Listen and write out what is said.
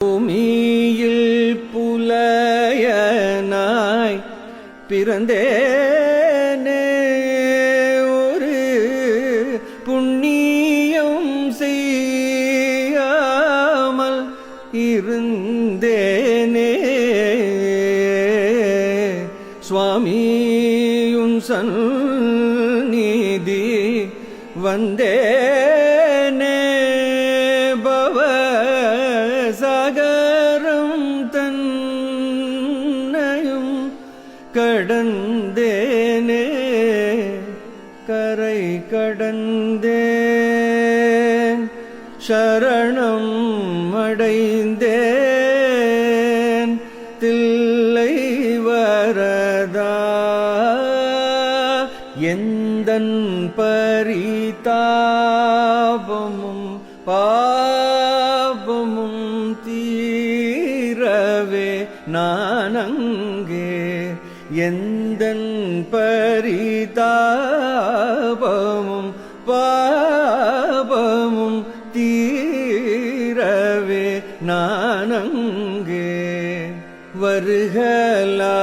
பூமியில் புலையனாய் பிறந்தேனே, ஒரு புண்ணியம் செய்யாமல் இருந்தேனே. சுவாமியுன் சந்நிதி வந்தேனே, பவ சாகரம் தன்னையும் கடந்தேனே, கரை கடந்தேன், சரணம் அடைந்தேன் தில்லை வரதா. எந்தன் பரிதாபமும் பாபமும் தீரவே நானங்கே, எந்தன் பரிதாபமும் பாபமும் தீரவே நானங்கே. வருகலா